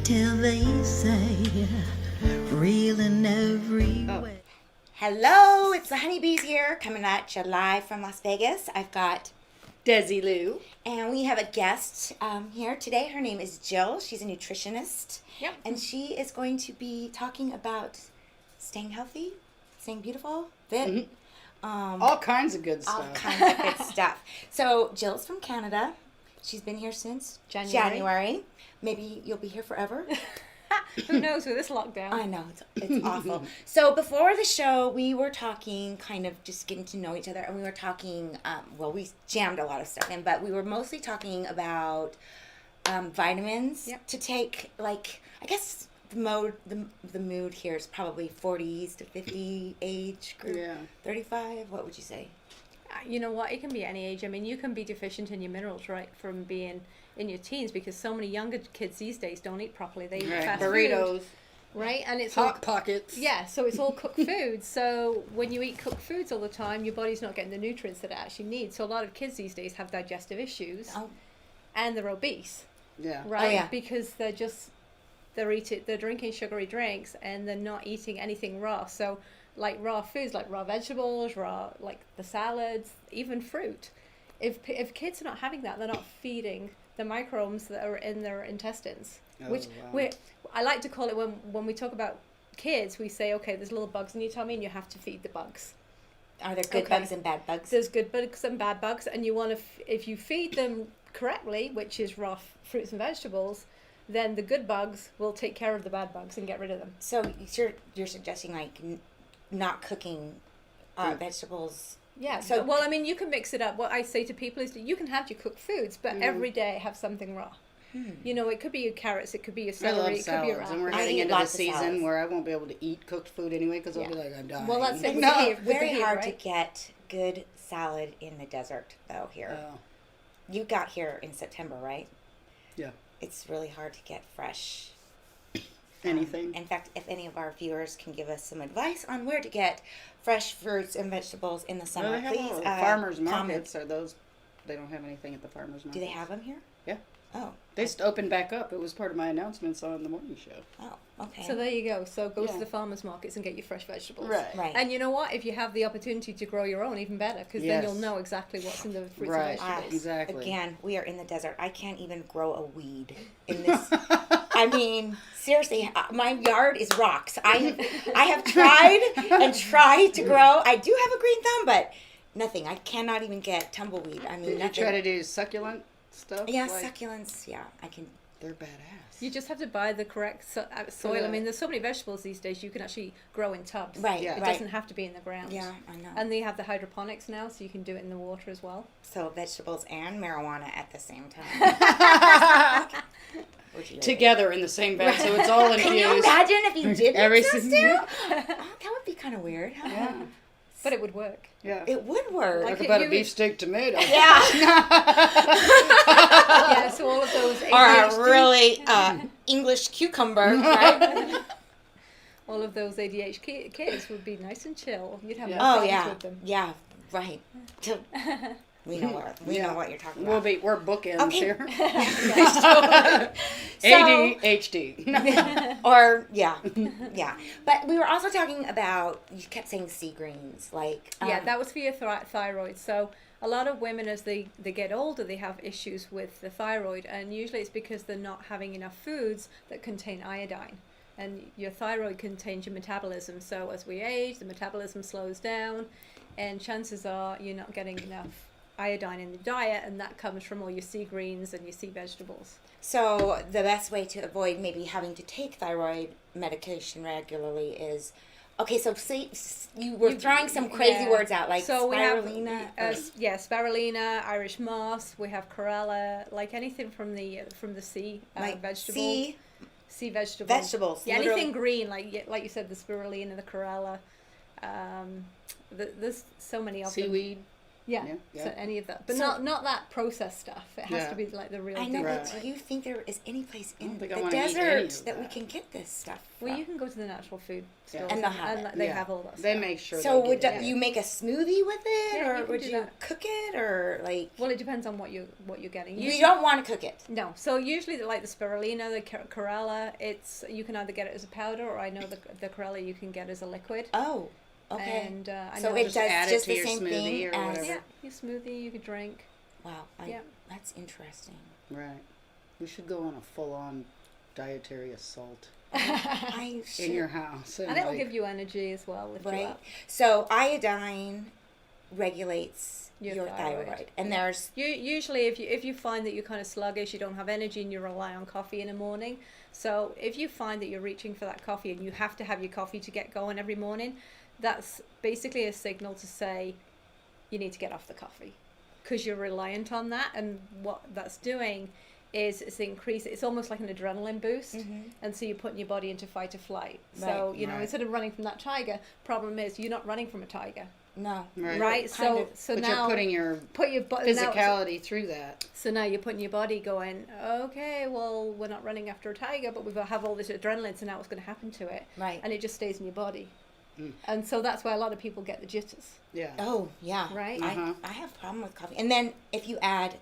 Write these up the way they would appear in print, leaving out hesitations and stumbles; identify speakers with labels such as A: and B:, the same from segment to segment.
A: till they say, real in every way.
B: Hello, it's the Honeybees here, coming at you live from Las Vegas. I've got
C: Desi Lou.
B: and we have a guest here today. Her name is Jill. She's a nutritionist.
C: Yep.
B: And she is going to be talking about staying healthy, staying beautiful, fit.
C: All kinds of good stuff.
B: All kinds of good stuff. So Jill's from Canada. She's been here since January. Maybe you'll be here forever.
D: Who knows with this lockdown?
B: I know, it's awful. So before the show, we were talking, kind of just getting to know each other, and we were talking, we jammed a lot of stuff in, but we were mostly talking about vitamins to take, like, I guess the mood here is probably 40s to 50 age group.
C: Yeah.
B: 35, what would you say?
D: You know what? It can be any age. I mean, you can be deficient in your minerals right from being in your teens because so many younger kids these days don't eat properly. They eat fast
C: burritos,
D: food, right? And it's
C: hot pockets.
D: Yeah, so it's all cooked food. So when you eat cooked foods all the time, your body's not getting the nutrients that it actually needs. So a lot of kids these days have digestive issues, and they're obese.
C: Yeah.
D: Right.
B: Oh, yeah.
D: Because they're drinking sugary drinks and they're not eating anything raw. So like raw foods, like raw vegetables, like the salads, even fruit. If kids are not having that, they're not feeding the microbes that are in their intestines. I like to call it when we talk about kids, we say, okay, there's little bugs in your tummy and you have to feed the bugs.
B: Are there good bugs and bad bugs?
D: There's good bugs and bad bugs, and you want to, if you feed them correctly, which is raw fruits and vegetables, then the good bugs will take care of the bad bugs and get rid of them.
B: So you're suggesting like not cooking vegetables.
D: Yeah.
B: So
D: well, I mean, you can mix it up. What I say to people is that you can have your cooked foods, but every day have something raw. You know, it could be your carrots, it could be your celery, it could be your
C: and we're
D: apples.
C: heading into the
B: lots of
C: season
B: salads.
C: where I won't be able to eat cooked food anyway because I'll be like, I'm dying.
D: Well, that's it.
B: It's
D: with the heat,
B: hard
D: right?
B: to get good salad in the desert though here.
C: Oh.
B: You got here in September, right?
C: Yeah.
B: It's really hard to get fresh.
C: Anything.
B: In fact, if any of our viewers can give us some advice on where to get fresh fruits and vegetables in the summer,
C: Well, they have
B: please.
C: farmers
B: comment.
C: markets. Are those? They don't have anything at the farmers markets.
B: Do they have them here?
C: Yeah.
B: Oh.
C: They just opened back up. It was part of my announcements on the morning show.
B: Oh, okay.
D: So there you go. So go to the farmers markets and get your fresh vegetables.
B: Right.
D: And you know what? If you have the opportunity to grow your own, even better, because then you'll know exactly what's in the fruits and vegetables.
C: Exactly.
B: Again, we are in the desert. I can't even grow a weed in this. I mean, seriously, my yard is rocks. I have tried and tried to grow. I do have a green thumb, but nothing. I cannot even get tumbleweed. I mean,
C: Did you try to do succulent stuff?
B: Yeah, succulents. Yeah, I can.
C: They're badass.
D: You just have to buy the correct soil. I mean, there's so many vegetables these days you can actually grow in tubs.
B: Right.
D: It doesn't have to be in the ground.
B: Yeah, I know.
D: And they have the hydroponics now, so you can do it in the water as well.
B: So vegetables and marijuana at the same time.
C: Together in the same bag, so it's all infused.
B: Can you imagine if you did mix those two?
C: Yeah.
B: That would be kind of weird. Huh?
C: Yeah.
D: But it would work.
C: Yeah.
B: It would work.
C: Talk about a beefsteak tomato.
B: Yeah.
D: Yeah, so all of those
B: Or a really English cucumber, right?
D: all of those ADHD kids would be nice and chill. You'd have no
B: Oh
D: problems with them.
B: yeah, right. We know what you're talking about.
C: We're bookends here. ADHD.
B: Or yeah. But we were also talking about, you kept saying sea greens, like
D: that was for your thyroid. So a lot of women, as they get older, they have issues with the thyroid, and usually it's because they're not having enough foods that contain iodine. And your thyroid contains your metabolism. So as we age, the metabolism slows down, and chances are you're not getting enough iodine in the diet, and that comes from all your sea greens and your sea vegetables.
B: So the best way to avoid maybe having to take thyroid medication regularly is, okay, so see, you were throwing some crazy words out, like
D: so
B: spirulina.
D: We have spirulina, Irish moss, we have chlorella, like anything from the sea
B: like
D: vegetables. Sea vegetables.
B: Vegetables.
D: Yeah,
B: literally.
D: anything green, like you said, the spirulina, the chlorella. There's so many of them.
C: Seaweed.
D: Yeah,
C: Yeah.
D: so any of that, but
B: So-
D: not that processed stuff. It has
C: Yeah.
D: to be like the real
B: I know,
D: deal.
C: Right.
B: but do you think there is any place
C: I don't
B: in
C: think I
B: the
C: wanna eat any
B: desert
C: of
B: that we
C: that.
B: can get this stuff
D: Well,
B: from?
D: you can go to the natural food
C: Yeah.
D: stores
B: And they'll have it.
D: they
C: Yeah.
D: have all that
C: They
D: stuff.
C: make sure.
B: So
C: they
B: would
C: get it.
B: you make a smoothie with it,
D: Yeah, you
B: or
D: can
B: would
D: do
B: you
D: that.
B: cook it, or like?
D: Well, it depends on what you're getting.
B: You don't want to cook it.
D: No, so usually like the spirulina, the chlorella, you can either get it as a powder, or I know the chlorella you can get as a liquid.
B: Oh, okay.
D: And I
B: So
D: know
B: it
C: Just
B: does
C: add it
B: just
C: to
B: the
C: your
B: same
C: smoothie
B: thing
C: or
B: as.
C: whatever.
D: yeah, your smoothie you could drink.
B: Wow,
D: Yeah.
B: that's interesting.
C: Right. We should go on a full-on dietary assault
B: I should.
C: in your house.
D: And it'll give you energy as well. Lift you
B: Right.
D: up.
B: So iodine regulates
D: Your
B: your
D: thyroid.
B: thyroid, and there's
D: Usually, if you find that you're kind of sluggish, you don't have energy, and you rely on coffee in the morning. So if you find that you're reaching for that coffee and you have to have your coffee to get going every morning, that's basically a signal to say you need to get off the coffee, because you're reliant on that, and what that's doing is it's almost like an adrenaline boost, and so you're putting your body into fight or flight. So
B: Right.
D: you know,
C: Right.
D: instead of running from that tiger, problem is you're not running from a tiger,
B: no.
D: right?
B: Kind
D: So
B: of.
D: so
C: But
D: now
C: you're putting your
D: put your
C: physicality through that.
D: So now you're putting your body going, okay, well, we're not running after a tiger, but we have all this adrenaline, so now what's going to happen to it?
B: Right.
D: And it just stays in your body.
C: Mm.
D: And so that's why a lot of people get the jitters.
C: Yeah.
B: Oh yeah.
D: Right.
C: Uh-huh.
B: I have a problem with coffee, and then if you add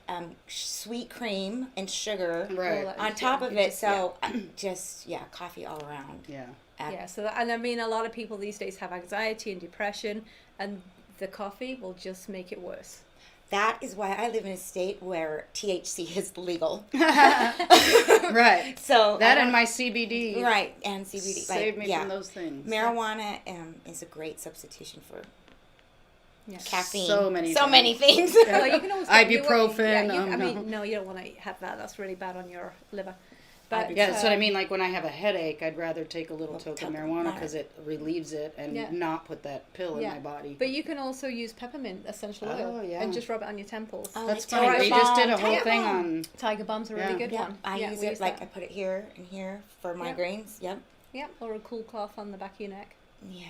B: sweet cream and sugar
C: Right.
D: All that-
B: on top of
D: you
B: it,
D: just-
B: so just coffee all around.
C: Yeah.
D: Yeah, so and I mean, a lot of people these days have anxiety and depression, and the coffee will just make it worse.
B: That is why I live in a state where THC is legal.
C: Right.
B: So
C: That
B: I
C: and
B: don't-
C: my CBD.
B: right and CBD
C: Saved
B: like,
C: me from those things.
B: Marijuana is a great substitution for
D: Yeah.
B: caffeine.
C: So many
B: things.
D: Well, you can always get
C: Ibuprofen,
D: I
C: no.
D: mean, no, you don't want to have that. That's really bad on your liver. But
C: Yeah, that's what I mean. Like when I have a headache, I'd rather take a little
B: Little
C: toke of
B: toke of
C: marijuana
B: marijuana.
C: because it relieves it and
D: Yeah.
C: not put that pill in my body.
D: But you can also use peppermint essential oil
C: Oh, yeah.
D: and just rub it on your temples.
B: Oh,
C: That's
B: like
C: funny.
B: Tiger
C: We just did a
B: Balm,
C: whole
B: Tiger
C: thing
B: Balm.
C: on.
D: Tiger Balm's a really
C: Yeah.
D: good
B: Yeah,
D: one.
B: I
D: Yeah,
B: use
D: we
B: it like I
D: that.
B: put it here and here for
D: Yeah.
B: migraines. Yep.
D: Yeah, or a cool cloth on the back of your neck.
B: Yeah.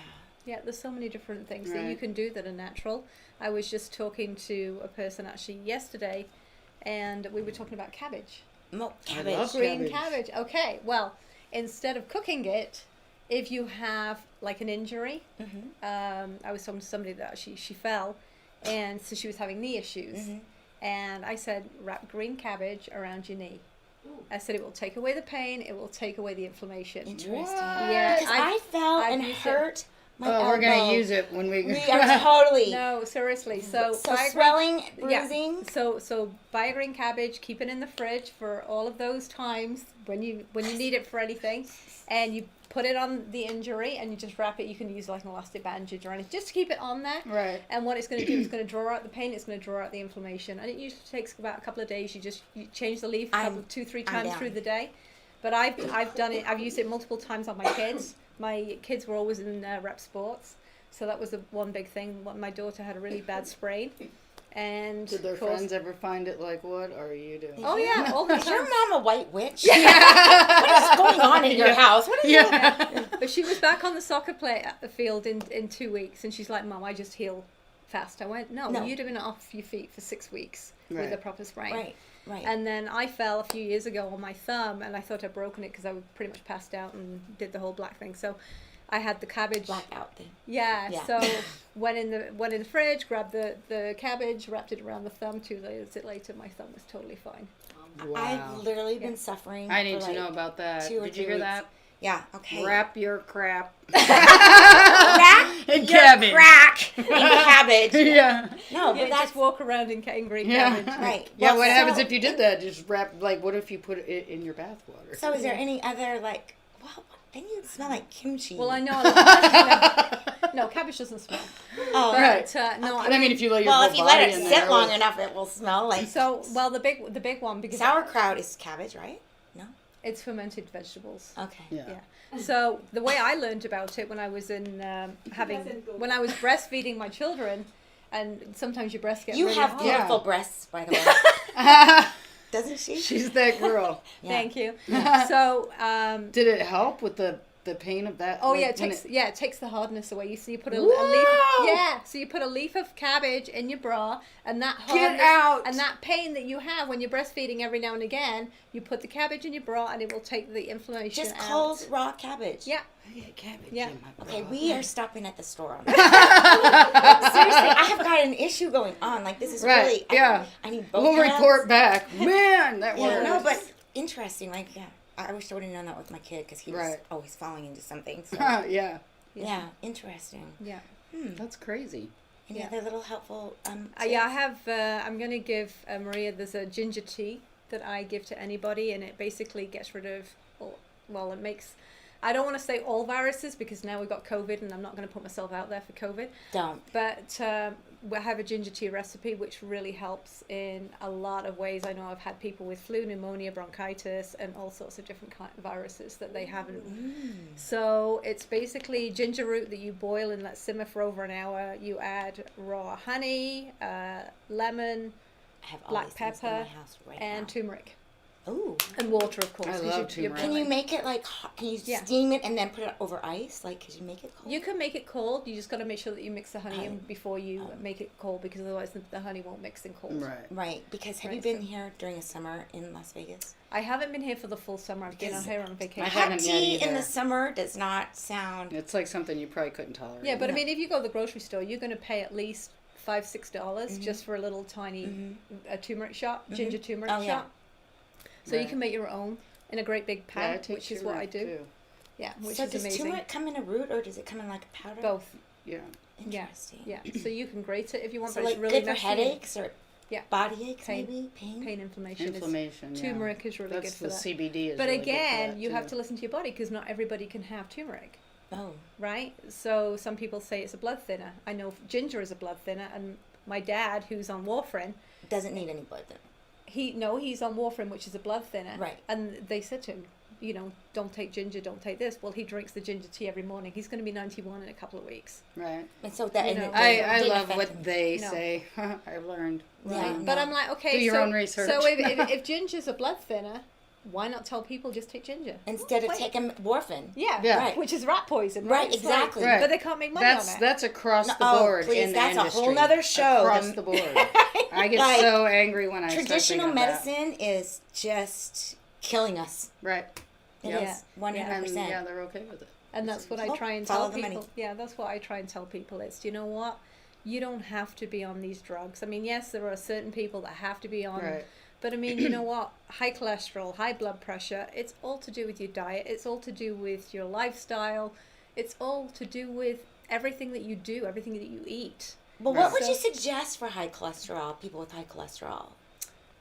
D: Yeah, there's so many different things that you
C: Right.
D: can do that are natural. I was just talking to a person actually yesterday, and we were talking about cabbage.
B: Cabbage.
C: love
D: Green
C: Cabbage.
D: cabbage. Okay, well, instead of cooking it, if you have like an injury, I was talking to somebody that she fell, and so she was having knee issues, and I said wrap green cabbage around your knee. I said it will take away the pain, it will take away the inflammation.
B: Interesting.
D: Yeah,
B: Because I fell
D: I've
B: and
D: used it.
B: hurt my
C: Oh,
B: elbow.
C: we're gonna use it when we.
B: We are totally.
D: No, seriously. So buy a green-
B: swelling,
D: Yeah.
B: bruising.
D: So buy a green cabbage, keep it in the fridge for all of those times when you need it for anything, and you put it on the injury and you just wrap it. You can use like an elastic bandage or anything just to keep it on there.
C: Right.
D: And what it's going to do is going to draw out the pain. It's going to draw out the inflammation, and it usually takes about a couple of days. You change the leaf
B: I'm
D: 2-3
B: I'm
D: times
B: down.
D: through the day. But I've done it. I've used it multiple times on my kids. My kids were always in rep sports. So that was the one big thing. My daughter had a really bad sprain, and
C: Did their
D: of course-
C: friends ever find it like, what are you doing?
D: Oh yeah, all the
B: Is your
D: time.
B: mom a white witch? What is going on in your house? What is
C: Yeah.
D: But she was back on the soccer field in 2 weeks, and she's like, "Mom, I just heal fast." I went, "No,
B: No.
D: you'd have been off your feet for 6 weeks with
C: Right.
D: a proper sprain."
B: Right, right.
D: And then I fell a few years ago on my thumb, and I thought I'd broken it because I was pretty much passed out and did the whole black thing. So I had the cabbage.
B: Blackout thing.
D: Yeah.
B: Yeah.
D: So went in the fridge, grabbed the cabbage, wrapped it around the thumb. 2 days later, my thumb was totally fine.
C: Wow.
B: I've literally been suffering.
C: I need
B: for
C: to
B: like
C: know about that.
B: 2 or
C: Did
B: 3
C: you hear
B: weeks.
C: that?
B: Yeah. Okay.
C: Wrap your crap
B: Wrap
C: in
B: your
C: cabbage.
B: crack in cabbage.
C: Yeah.
B: No,
D: Yeah,
B: but that's
D: just walk around in green
C: Yeah.
D: cabbage.
B: right.
C: Yeah,
B: Well,
C: what happens
B: so-
C: if you did that? Just wrap, like, what if you put it in your bath water?
B: So, is there any other like? Well, then you'd smell like kimchi.
D: Well, I know. No, cabbage doesn't smell.
B: Oh,
C: Right.
D: But no,
C: But I mean, if you let your
B: Well,
C: whole
B: if you let
C: body
B: it
C: in
B: sit
C: there
B: long
C: with-
B: enough, it will smell like.
D: so well the big one because
B: Sauerkraut is cabbage, right? No.
D: it's fermented vegetables.
B: Okay.
C: Yeah.
D: Yeah. So the way I learned about it when I was in when I was breastfeeding my children, and sometimes your breasts get
B: You
D: really
B: have
D: hard.
B: beautiful
C: Yeah.
B: breasts, by the way. Doesn't she?
C: She's that girl.
B: Yeah.
D: Thank you. So
C: Did it help with the the pain of that?
D: Oh
C: like,
D: yeah,
C: when
D: it takes the hardness away. You see, you put a
C: Whoa!
D: leaf. So you put a leaf of cabbage in your bra, and that hardness
C: out!
D: and that pain that you have when you're breastfeeding every now and again, you put the cabbage in your bra, and it will take the inflammation
B: Just
D: out.
B: cold raw cabbage.
D: Yeah.
C: I get cabbage
D: Yeah.
C: in my bra.
B: Okay, we are stopping at the store. On that. Seriously, I have got an issue going on. Like, this is
C: Right,
B: really...
C: yeah.
B: I need both
C: We'll
B: hands.
C: report back. Man, that
B: Yeah,
C: works.
B: no, but interesting. Like, yeah. I wish I would have known that with my kid because he was
C: Right.
B: always falling into something. So,
C: yeah.
B: yeah, interesting.
D: Yeah.
C: That's crazy.
B: Any
D: Yeah.
B: other little helpful
D: Yeah, I have. I'm going to give Maria. There's a ginger tea that I give to anybody, and it basically gets rid of. Well, it makes. I don't want to say all viruses because now we've got COVID, and I'm not going to put myself out there for COVID.
B: Don't.
D: But we have a ginger tea recipe which really helps in a lot of ways. I know I've had people with flu, pneumonia, bronchitis, and all sorts of different kind of viruses that they haven't. So it's basically ginger root that you boil and let simmer for over an hour. You add raw honey, lemon,
B: I have all
D: black
B: these things in
D: pepper,
B: my house right
D: and
B: now.
D: turmeric.
B: Ooh.
D: And water, of course.
C: I
D: 'cause
C: love turmeric.
B: Can you make it like hot? Can you
D: Yeah.
B: steam it and then put it over ice? Like, could you make it cold?
D: You can make it cold. You just got to make sure that you mix the honey in
B: Honey.
D: before you make it cold, because otherwise the honey won't mix in cold.
C: Right.
B: Right, because have you
D: Right,
B: been
D: so-
B: here during a summer in Las Vegas?
D: I haven't been here for the full summer. I've been
B: Because
D: here on vacation.
C: I
B: Hot
C: haven't yet
B: tea in
C: either.
B: the summer does not sound...
C: It's like something you probably couldn't tolerate.
D: Yeah, but I
B: No.
D: mean, if you go to the grocery store, you're going to pay at least $5-6 just for a little tiny a turmeric shot, ginger turmeric
B: Oh, yeah.
D: shot. So you
C: Right.
D: can make your own in a great big
C: Yeah, I
D: pan,
C: take
D: which is what I
C: turmeric,
D: do.
C: too.
D: Yeah, which
B: So
D: is
B: does
D: amazing.
B: turmeric come in a root or does it come in like a powder?
D: Both.
C: Yeah.
B: Interesting.
D: Yeah. So you can grate it if you want,
B: So
D: but
B: like
D: it's really
B: good for
D: messy.
B: headaches or
D: Yeah.
B: body aches
D: Pain.
B: maybe? Pain?
D: Pain inflammation.
C: Inflammation.
D: Is,
C: yeah.
D: turmeric is really
C: That's
D: good for
C: the
D: that.
C: CBD is
D: But
C: really good for
D: again,
C: that,
D: you have
C: too.
D: to listen to your body, because not everybody can have turmeric.
B: Oh.
D: Right? So some people say it's a blood thinner. I know ginger is a blood thinner, and my dad, who's on warfarin,
B: Doesn't need any blood then.
D: he's on warfarin, which is a blood thinner.
B: Right.
D: And they said to him, don't take ginger, don't take this. Well, he drinks the ginger tea every morning. He's going to be 91 in a couple of weeks.
C: Right.
B: And so that...
D: You
B: and
D: know.
B: it
C: I
B: didn't
C: love
B: affect
C: what
B: him.
C: they
D: No.
C: say. I've learned.
B: Yeah.
C: Um,
D: But
B: No.
D: I'm like, okay,
C: Do your own research.
D: So if ginger's a blood thinner, why not tell people just take ginger?
B: Instead of
D: Wait.
B: taking warfarin.
D: Yeah,
C: Yeah.
B: Right.
D: which is rat poison.
B: Right,
D: It's like-
B: exactly.
C: Right.
D: But they can't make money on it.
C: That's across the
B: Oh,
C: board
B: please,
C: in the
B: that's a
C: industry.
B: whole nother show.
C: Across
B: The-
C: the board. I get
B: Like,
C: so angry when I start
B: Traditional
C: thinking of that.
B: medicine is just killing us.
C: Right.
B: It
C: Yep.
B: is 100%.
C: And yeah, they're okay with it.
D: And that's what I
B: Well,
D: try and
B: follow
D: tell
B: the
D: people.
B: money.
D: Yeah, that's what I try and tell people. It's, you know what? You don't have to be on these drugs. I mean, yes, there are certain people that have to be on.
C: Right.
D: But I mean, you know what? High cholesterol, high blood pressure, it's all to do with your diet. It's all to do with your lifestyle. It's all to do with everything that you do, everything that you eat.
B: But what
C: Right.
B: would you suggest for high cholesterol, people with high cholesterol?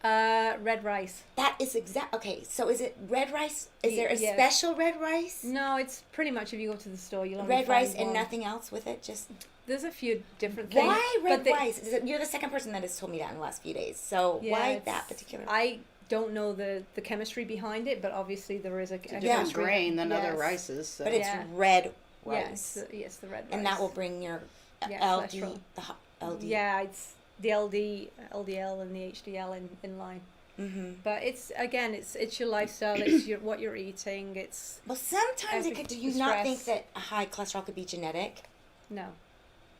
D: Red rice.
B: That is exact. Okay, so is it red rice? Is there a
D: Yes.
B: special red rice?
D: No, it's pretty much if you go to the store, you'll only
B: Red rice
D: find
B: and
D: one.
B: nothing else with it? Just
D: There's a few different things.
B: why red
D: but they-
B: rice? You're the second person that has told me that in the last few days. So
D: Yeah,
B: why
D: it's-
B: that particular?
D: I don't know the chemistry behind it, but obviously there is a
C: Different
D: chemistry.
C: grain than other
D: Yes.
C: rices. So.
B: but it's
D: Yeah.
B: red
D: Yeah,
B: rice,
D: it's the red rice.
B: and that will bring your
D: Yeah,
B: LD,
D: cholesterol.
B: LD.
D: Yeah, it's the LDL and the HDL in line.
B: Mm-hmm.
D: But it's again, it's your lifestyle. It's what you're eating. It's
B: Well, sometimes it could. Do you
D: the
B: not
D: stress.
B: think that a high cholesterol could be genetic?
D: no.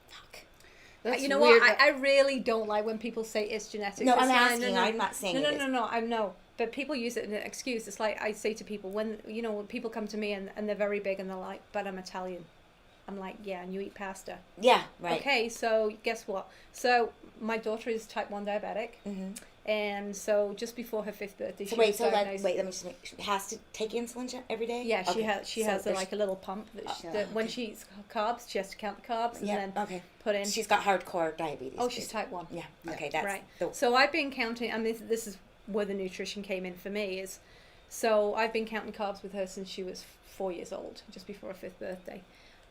B: Fuck.
C: That's
D: You know
C: weird.
D: what? I really don't like when people say it's genetic.
B: No,
D: It's
B: I'm
D: fine.
B: asking. I'm not saying it is.
D: No. I know. But people use it as an excuse. It's like I say to people when people come to me and they're very big and they're like, "But I'm Italian." I'm like, "Yeah, and you eat pasta."
B: Yeah. Right.
D: Okay, so guess what? So my daughter is type 1 diabetic, and so just before her 5th birthday,
B: So
D: she
B: wait.
D: was
B: So
D: diagnosed.
B: let me just make. She has to take insulin every day.
D: Yeah, she
B: Okay.
D: has. She
B: So
D: has
B: there's-
D: like a little pump that,
C: Yeah,
D: that when she eats carbs, she has to count the carbs and
B: Yeah.
D: then
B: Okay.
D: put in.
B: She's got hardcore diabetes.
D: Oh, she's
B: basically.
D: type 1.
B: Yeah. Okay. That's
D: Right.
B: the.
D: So I've been counting. I mean, this is where the nutrition came in for me. So I've been counting carbs with her since she was 4 years old, just before her 5th birthday,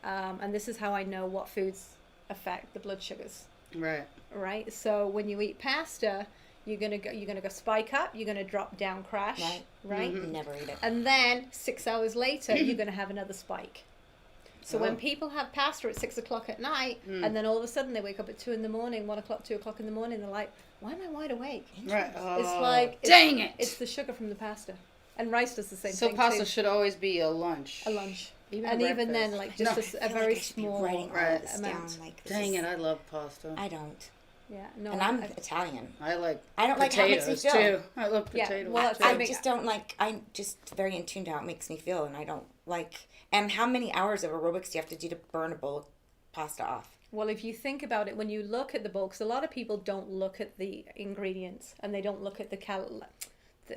D: and this is how I know what foods affect the blood sugars.
C: Right.
D: Right. So when you eat pasta, you're gonna go spike up. You're gonna drop down, crash.
B: Right.
D: Right.
B: Never eat it.
D: And then 6 hours later, you're going to have another spike. So when
C: Oh.
D: people have pasta at 6 o'clock at night, and then all of a sudden they wake up at 2 in the morning, 1 o'clock, 2 o'clock in the morning, they're like, "Why am I wide awake?"
C: Right.
D: It's
C: Oh,
D: like
C: dang it.
D: It's the sugar from the pasta, and rice does the same
C: So
D: thing
C: pasta
D: too.
C: should always be a lunch.
D: A lunch. And even then, like just
B: I
D: a
B: feel
D: very
B: like I should be
D: small
B: writing all
C: Right.
B: this
D: amount.
B: down. Like, this
C: Dang
B: is-
C: it, I love pasta.
B: I don't.
D: Yeah, no,
B: And I'm Italian.
C: I like
B: I don't like how it makes
C: potatoes
B: me feel.
C: too. I love
D: Yeah,
C: potatoes
D: well, that's
C: too.
D: what
B: I
D: make-
B: just don't like. I'm just very in tune to how it makes me feel, and I don't like. And how many hours of aerobics do you have to do to burn a bowl of pasta off?
D: Well, if you think about it, when you look at the bowl, because a lot of people don't look at the ingredients and they don't look at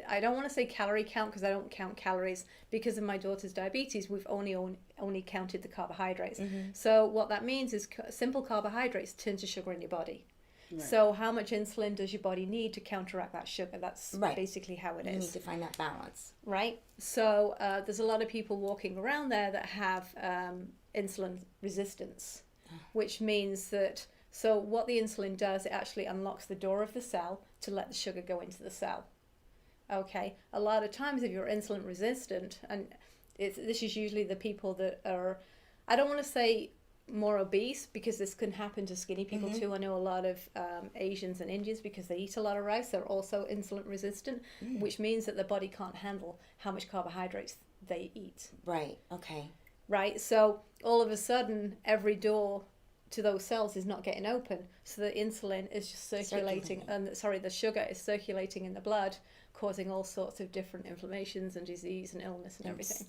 D: I don't want to say calorie count because I don't count calories. Because of my daughter's diabetes, we've only counted the carbohydrates. So what that means is simple carbohydrates turn to sugar in your body.
C: Right.
D: So how much insulin does your body need to counteract that sugar? That's
B: Right.
D: basically how it
B: You
D: is.
B: need to find that balance.
D: Right? So there's a lot of people walking around there that have insulin resistance, which means that, so what the insulin does, it actually unlocks the door of the cell to let the sugar go into the cell. Okay? A lot of times if you're insulin resistant, and this is usually the people that are, I don't want to say more obese because this can happen to skinny people too. I know a lot of Asians and Indians, because they eat a lot of rice, they're also insulin resistant, which means that their body can't handle how much carbohydrates they eat.
B: Right. Okay.
D: Right? So all of a sudden, every door to those cells is not getting open. So the insulin is just circulating, and the sugar is circulating in the blood, causing all sorts of different inflammations and disease and illness and everything.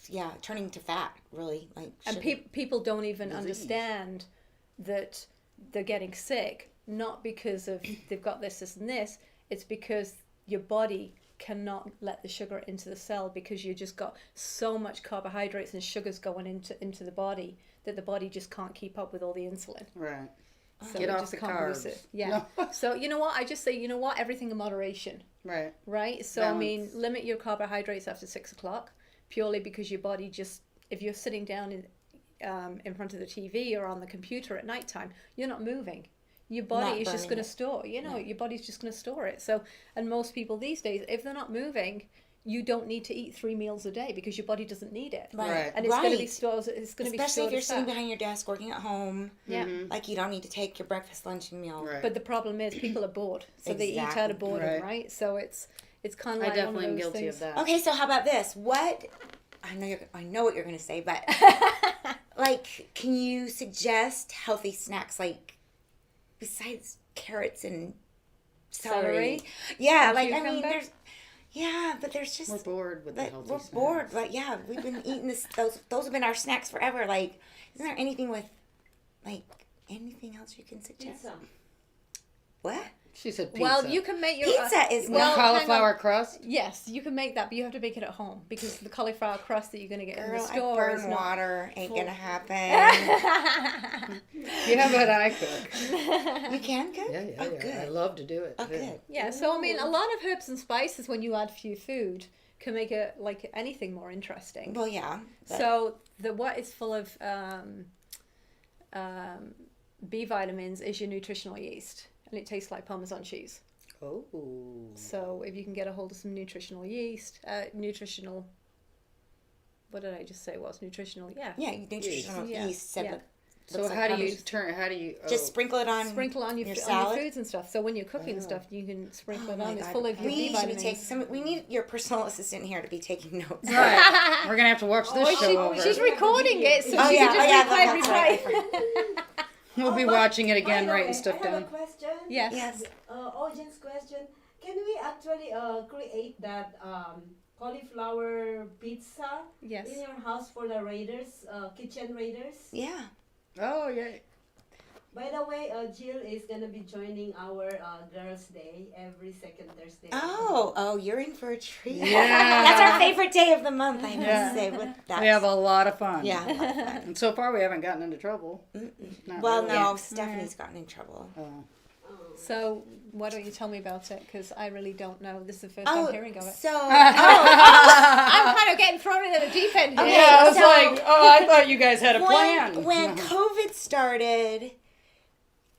B: Yeah, turning to fat, really. Like.
D: And
B: sugar.
D: people don't even
C: Disease.
D: understand that they're getting sick, not because of they've got this, and this. It's because your body cannot let the sugar into the cell because you just got so much carbohydrates and sugars going into the body that the body just can't keep up with all the insulin.
C: Right.
D: So
C: Get
D: it
C: off
D: just
C: the
D: can't produce
C: carbs.
D: it. Yeah. So you know what? I just say, you know what? Everything in moderation.
C: Right.
D: Right? So I mean, limit your carbohydrates after 6 o'clock, purely because your body just, if you're sitting down in front of the TV or on the computer at nighttime, you're not moving. Your body
B: Not
D: is just
B: burning
D: going to
B: it.
D: store, your body's just going to store it. So, and most people these days, if they're not moving, you don't need to eat 3 meals a day because your body doesn't need it.
C: Right.
D: And it's going to be
B: Right.
D: stored, it's going to be
B: Especially
D: stored
B: if you're
D: as
B: sitting
D: fat.
B: behind your desk working at home.
D: Yeah.
B: Like, you don't need to take your breakfast, lunch, and meal.
C: Right.
D: But the problem is people are bored. So they eat out
B: Exactly.
D: of boredom,
C: Right.
D: right? So it's kind of
C: I
D: like
C: definitely
D: one
C: am
D: of those
C: guilty
D: things.
C: of that.
B: Okay, so how about this? What I know what you're gonna say, but like, can you suggest healthy snacks like besides carrots and celery?
D: Celery?
B: Yeah,
D: And
B: like I mean,
D: cucumber?
B: but there's just
C: We're bored with the
B: but
C: healthy
B: we're
C: snacks.
B: bored. Like yeah, we've been eating this. Those have been our snacks forever. Like, isn't there anything with like anything else you can suggest?
E: Pizza.
B: What?
C: She said pizza.
D: Well, you can make your
B: Pizza is
C: With
B: not
D: hang on.
C: cauliflower crust.
D: Yes, you can make that, but you have to make it at home because the cauliflower crust that you're going to get in the
B: Girl, I
D: store is
B: burn
D: not.
B: water. Ain't gonna happen.
C: Yeah, but I cook.
B: You can cook?
C: Yeah, yeah,
B: Oh,
C: yeah.
B: good.
C: I love to do it.
B: Oh,
C: too.
B: good.
D: Yeah, so I mean, a lot of herbs and spices when you add to your food can make it like anything more interesting.
B: Well, yeah. but-
D: So what is full of B vitamins is your nutritional yeast, and it tastes like Parmesan cheese.
C: Oh.
D: So if you can get a hold of some nutritional yeast, what did I just say was nutritional? Yeah.
B: yeah, nutritional
D: Yeah.
B: yeast. Said
D: Yeah.
B: look-
C: So
B: looks
C: how
B: like
C: do you
B: Parmesan.
C: turn? How do you?
B: Just sprinkle it on.
D: Sprinkle on your
B: your
D: on
B: salad?
D: your foods and stuff. So when you're cooking stuff, you can sprinkle
B: Oh
D: it
B: my
D: on. It's
B: God.
D: full of your
B: we
D: B
B: should be
D: vitamins.
B: taking some. We need your personal assistant here to be taking notes.
C: Right. We're gonna have to watch this show over.
D: She's recording it, so
B: Oh,
D: she
B: yeah.
D: can
B: Oh,
D: just
B: yeah,
D: replay,
B: that's right.
D: replay.
C: We'll be
E: but
C: watching it again,
E: by the
C: writing
E: way,
C: stuff
E: I have
C: down.
E: a question.
D: Yes.
B: Yes.
E: Audience question. Can we actually create that cauliflower pizza
D: Yes.
E: in your house for the raiders, kitchen raiders?
B: Yeah.
C: Oh yeah.
E: By the way, Jill is gonna be joining our Girls' Day every second Thursday.
B: Oh, you're in for a treat.
C: Yeah.
B: That's our favorite day of the month. I must
C: Yeah.
B: say. With that.
C: We have a lot of fun.
B: Yeah. A lot of fun.
C: And so far, we haven't gotten into trouble. Not
B: Well,
C: really.
B: no, Stephanie's gotten in trouble.
C: Oh.
D: So why don't you tell me about it? Because I really don't know. This is the first I'm hearing of it.
B: so
D: I'm kind of getting thrown into the deep end here.
B: Okay.
C: Yeah, I was
B: so-
C: like, oh, I thought you guys had a plan.
B: when COVID started,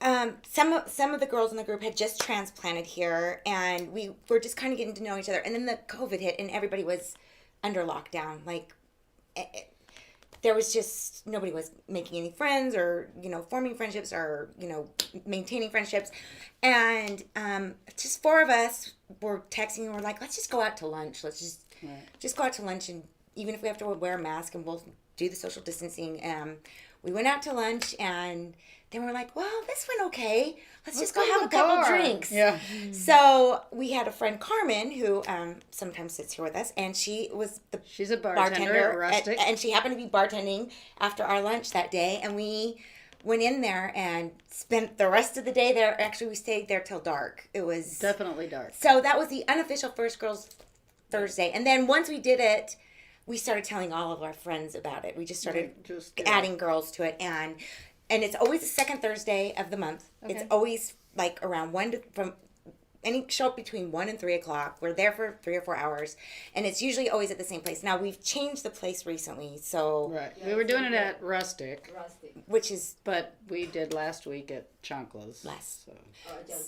B: some of the girls in the group had just transplanted here, and we were just kind of getting to know each other. And then the COVID hit, and everybody was under lockdown. Like, there was just nobody was making any friends, or forming friendships, or maintaining friendships. And just 4 of us were texting, and we're like, let's just go out to lunch. Let's just go out to lunch, and even if we have to wear a mask, and we'll do the social distancing. We went out to lunch, and then we're like, well, this went okay. Let's just go have a couple drinks.
C: Yeah.
B: So we had a friend, Carmen, who sometimes sits here with us, and she was the
C: She's a bartender at Rustic.
B: and she happened to be bartending after our lunch that day, and we went in there and spent the rest of the day there. Actually, we stayed there till dark. It was
C: Definitely dark.
B: so that was the unofficial First Girls Thursday, and then once we did it, we started telling all of our friends about it. We just started adding girls to it, and it's always the second Thursday of the month.
D: Okay.
B: It's always like around from any show up between 1 and 3 o'clock. We're there for 3 or 4 hours, and it's usually always at the same place. Now we've changed the place recently, so
C: Right. We were doing it at Rustic,
B: which is
C: but we did last week at Chunkless.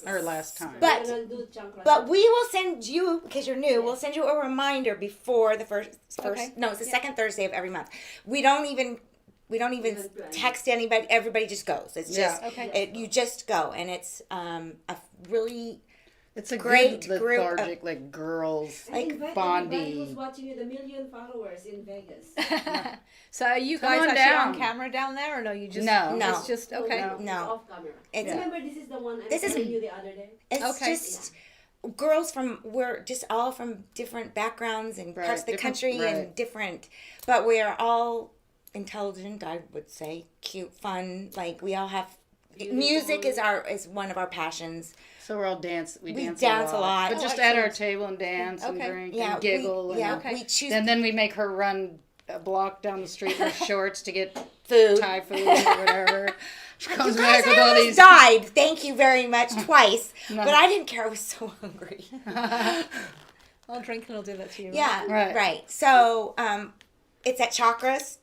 C: Or last time.
B: But we will send you, because you're new, we'll send you a reminder before the first
D: Okay.
B: no, it's the second Thursday of every month. We don't even text anybody. Everybody just goes. It's just you just go, and it's a really
C: It's a
B: great
C: good
B: group of-
C: lethargic, like girls,
E: And invite
C: Bondi.
E: everybody who's watching with 1 million followers in Vegas.
D: So are you
C: Come
D: guys
C: on
D: actually
C: down.
D: on camera down there, or no? You just
C: No.
B: No.
D: It's just okay.
C: No.
B: No.
E: It's off camera.
B: It's-
E: Remember, this is the one I
B: This is-
E: showed you the other day.
B: it's
D: Okay.
B: just girls we're just all from different backgrounds and parts of the
C: different-
B: country
C: right.
B: and different, but we are all intelligent, I would say, cute, fun. Like we all have music is one of our passions.
C: So we're all dance. We dance
B: a lot.
C: But just
D: Oh,
C: at our
D: excellent.
C: table and dance and
D: Okay.
C: drink
B: Yeah,
C: and giggle.
B: we choose
C: And then we make her run a block down the street in her shorts to get
B: food.
C: Thai food or whatever. She
B: You
C: comes
B: guys,
C: back with
B: I
C: all
B: almost
C: these.
B: died. Thank you very much twice, but I didn't care. I was so hungry.
D: Well, drinking will do that to you. Right?
B: Yeah,
C: Right.
B: right. So it's at Chanclas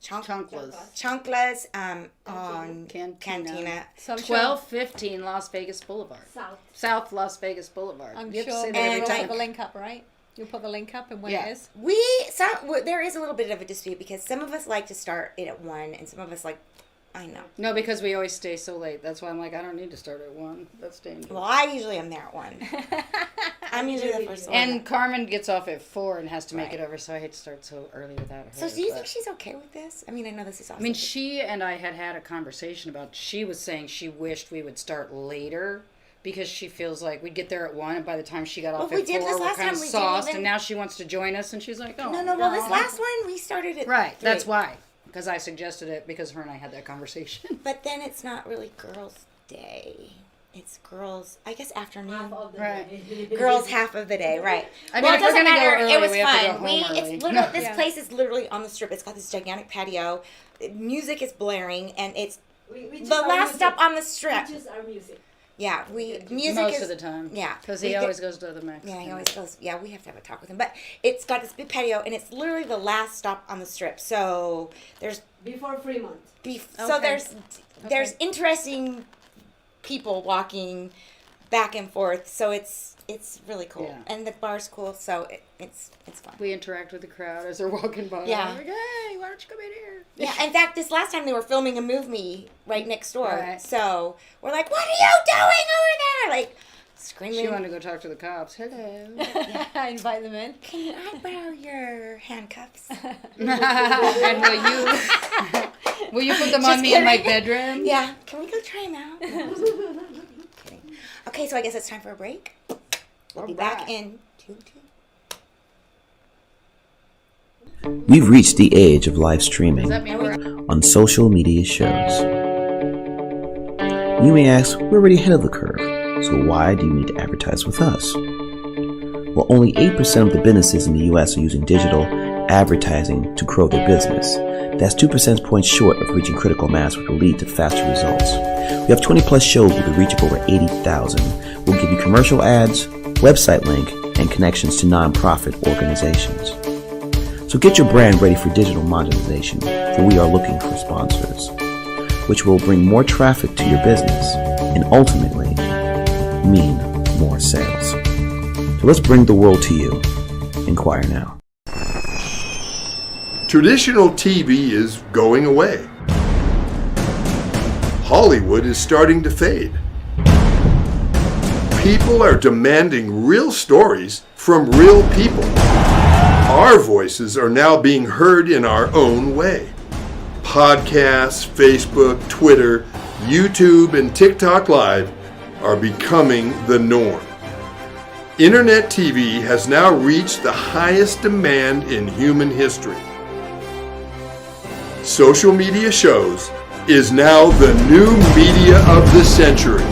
B: on Cantina.
D: So I'm sure.
C: 1215 Las Vegas Boulevard. South Las Vegas Boulevard.
D: I'm
C: You have to
D: sure
C: say that
D: we'll
C: every
B: And,
D: put
C: time.
D: the link up, right? You'll put the link up and when
C: Yeah.
D: it is.
B: There is a little bit of a dispute because some of us like to start it at 1 and some of us like, I know.
C: No, because we always stay so late. That's why I'm like, I don't need to start at 1. That's dangerous.
B: Well, I usually am there at 1. I'm usually the first one.
C: And Carmen gets off at 4 and has to make it over, so I hate to start so early without her.
B: So do you
C: but-
B: think she's okay with this? I mean, I know this is awesome.
C: I mean, she and I had a conversation about, she was saying she wished we would start later because she feels like we'd get there at 1 and by the time she got off
B: we
C: at
B: did
C: 4,
B: this
C: we're
B: last
C: kind of
B: time, we didn't
C: sauced,
B: even-
C: and now she wants to join us, and she's like, oh.
B: No, well, this last one, we started at
C: Right,
B: 3.
C: that's why. Because I suggested it because her and I had that conversation.
B: But then it's not really girls' day. It's girls, I guess, afternoon.
E: Half of the
C: Right.
E: day.
B: Girls half of the day, right?
C: I mean,
B: well,
C: if
B: it
C: we're
B: doesn't
C: gonna go
B: matter.
C: early,
B: It was
C: we have to
B: fun.
C: go home early.
B: It's literally this
D: Yeah.
B: place is literally on the strip. It's got this gigantic patio. Music is blaring, and it's
E: We choose
B: the
E: our
B: last
E: music.
B: stop on the strip.
E: We choose our music.
B: Yeah, music
C: Most
B: is
C: of the time.
B: yeah,
C: Because
B: we
C: he
B: get-
C: always goes to the Mexican.
B: Yeah, he always goes. Yeah, we have to have a talk with him. But it's got this big patio, and it's literally the last stop on the strip. So there's
E: Before Fremont.
B: so
D: Okay.
B: there's interesting people walking back and forth. So it's really cool,
C: Yeah.
B: and the bar's cool. So it's fun.
C: We interact with the crowd as they're walking by.
B: Yeah.
C: Like, hey, why don't you come in here?
B: Yeah, in fact, this last time they were filming a movie right next door.
C: Right.
B: So we're like, "What are you doing over there?" Like screaming.
C: She wanted to go talk to the cops. Hello.
D: Invite them in.
B: Can I borrow your handcuffs?
C: And will you put them on
B: Just
C: me in my
B: kidding.
C: bedroom?
B: Yeah. Can we go try them out? Kidding. Okay, so I guess it's time for a break. We'll be back in 2.
F: We've reached the age of live
C: Does
F: streaming
C: that mean we're
F: on social media shows. You may ask, we're already ahead of the curve, so why do you need to advertise with us? Well, only 8% of the businesses in the US are using digital advertising to grow their business. That's 2 percentage points short of reaching critical mass, which will lead to faster results. We have 20 plus shows with a reach of over 80,000. We'll give you commercial ads, website link, and connections to nonprofit organizations. So get your brand ready for digital monetization, for we are looking for sponsors, which will bring more traffic to your business and ultimately mean more sales. So let's bring the world to you. Inquire now.
G: Traditional TV is going away. Hollywood is starting to fade. People are demanding real stories from real people. Our voices are now being heard in our own way. Podcasts, Facebook, Twitter, YouTube, and TikTok Live are becoming the norm. Internet TV has now reached the highest demand in human history. Social media shows is now the new media of the century.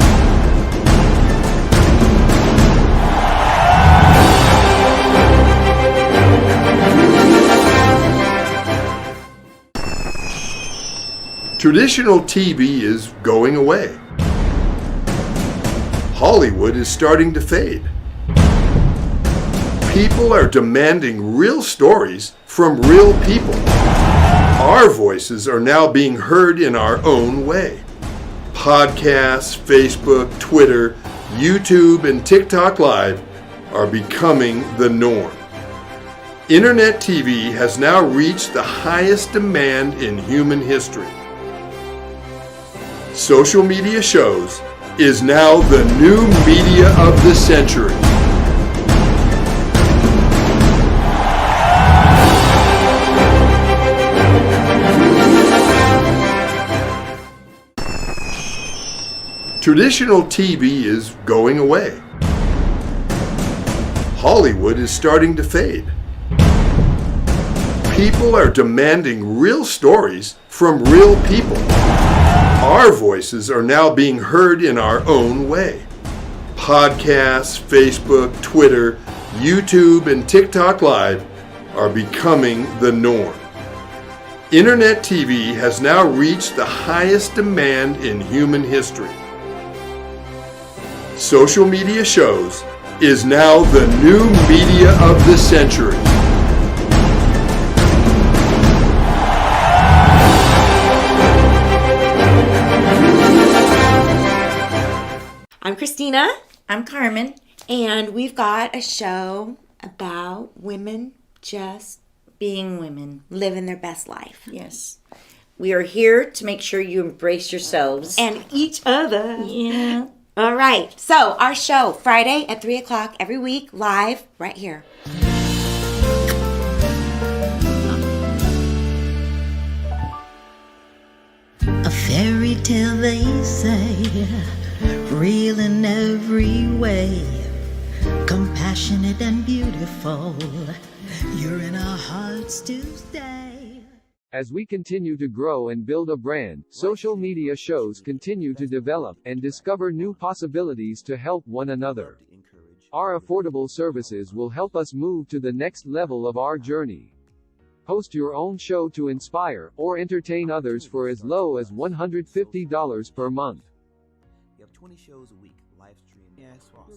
G: Traditional TV is going away. Hollywood is starting to fade. People are demanding real stories from real people. Our voices are now being heard in our own way. Podcasts, Facebook, Twitter, YouTube, and TikTok Live are becoming the norm. Internet TV has now reached the highest demand in human history. Social media shows is now the new media of the century. Traditional TV is going away. Hollywood is starting to fade. People are demanding real stories from real people. Our voices are now being heard in our own way. Podcasts, Facebook, Twitter, YouTube, and TikTok Live are becoming the norm. Internet TV has now reached the highest demand in human history. Social media shows is now the new media of the century.
B: I'm Christina,
A: I'm Carmen.
B: and we've got a show about women just
A: Being women.
B: living their best life.
A: Yes. We are here to make sure you embrace yourselves.
B: And each other.
A: yeah.
B: All right. So, our show, Friday at 3 o'clock every week, live right here.
A: A fairy tale, they say, real in every way, compassionate and beautiful. You're in our hearts to stay.
H: As we continue to grow and build a brand, social media shows continue to develop and discover new possibilities to help one another. Our affordable services will help us move to the next level of our journey. Host your own show to inspire or entertain others for as low as $150 per month.
F: You have 20 shows a week, live stream.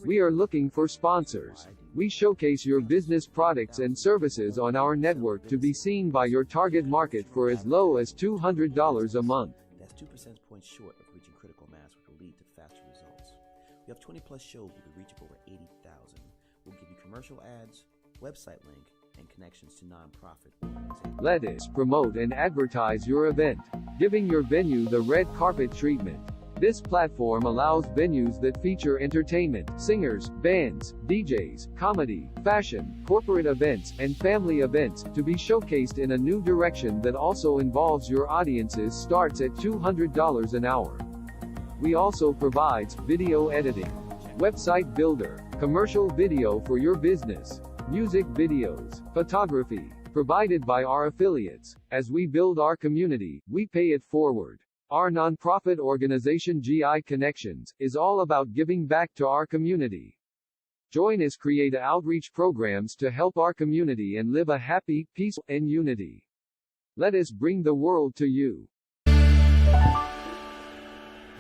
H: We are looking for sponsors. We showcase your business products and services on our network to be seen by your target market for as low as $200 a month.
F: That's 2 percentage points short of reaching critical mass, which will lead to faster results. We have 20 plus shows with a reach of over 80,000. We'll give you commercial ads, website link, and connections to nonprofit organizations.
H: Let us promote and advertise your event, giving your venue the red carpet treatment. This platform allows venues that feature entertainment, singers, bands, DJs, comedy, fashion, corporate events, and family events to be showcased in a new direction that also involves your audiences starts at $200 an hour. We also provides video editing, website builder, commercial video for your business, music videos, photography, provided by our affiliates. As we build our community, we pay it forward. Our nonprofit organization GI Connections is all about giving back to our community. Join us create outreach programs to help our community and live a happy, peaceful, and unity. Let us bring the world to you.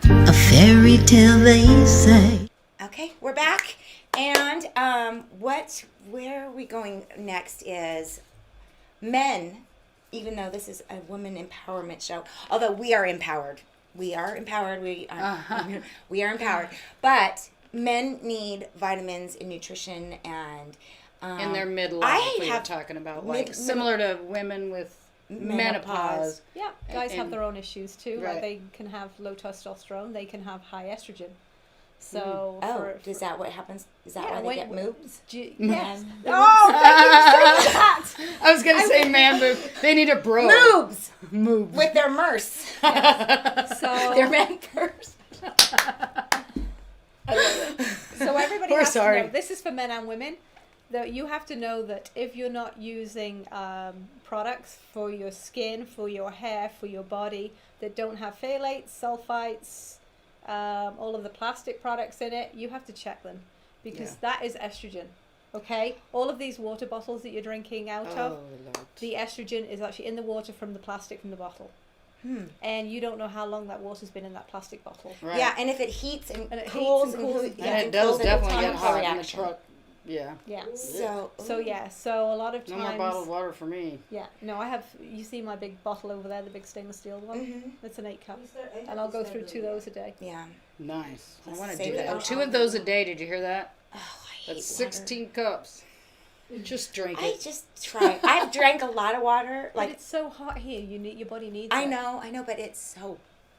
A: A fairy tale, they say.
B: Okay, we're back. And where are we going next is men. Even though this is a women empowerment show, although we are empowered. We are empowered. We are empowered. But men need vitamins and nutrition and
C: In their midlife,
B: I
C: we were
B: have
C: talking about,
B: mid-
C: like similar to women with menopause.
D: Yeah, guys have
C: And-
D: their own issues too.
C: Right.
D: Like they can have low testosterone, they can have high estrogen. So
B: is that what happens? Is that why they get moobs?
D: Yes.
B: Oh,
D: thank you for saying that.
C: I was gonna say man boob. They need a bro.
B: Moobs
C: Moobs.
B: with their murse.
D: So
B: Their man purse.
D: So everybody
C: We're
D: has
C: sorry.
D: to know, this is for men and women, that you have to know that if you're not using products for your skin, for your hair, for your body, that don't have phthalates, sulfites, all of the plastic products in it, you have to check them, because that is estrogen. Okay? All of these water bottles that you're drinking out of,
C: Lord.
D: the estrogen is actually in the water from the plastic from the bottle. And you don't know how long that water's been in that plastic bottle.
C: Right.
B: Yeah, and if it heats and,
D: And it heats
B: cools
D: and cools,
B: and
C: And it does definitely get hot in the
B: reaction.
C: truck. Yeah.
D: Yeah.
B: So
D: So a lot of
C: No
D: times.
C: more bottled water for me.
D: Yeah. No, I have. You see my big bottle over there, the big stainless steel one. It's an 8 cup, and I'll go through 2 of those a day.
B: yeah.
C: Nice. I
B: Let's
C: want to
B: save
C: do
B: it
C: that.
B: all.
C: 2 of those a day. Did you hear that?
B: Oh, I hate
C: That's
B: water.
C: 16 cups. Just drink
B: I
C: it.
B: just try. I've drank a lot of water.
D: But
B: Like
D: it's so hot here. You need your body needs.
B: I
D: it.
B: know, but it's so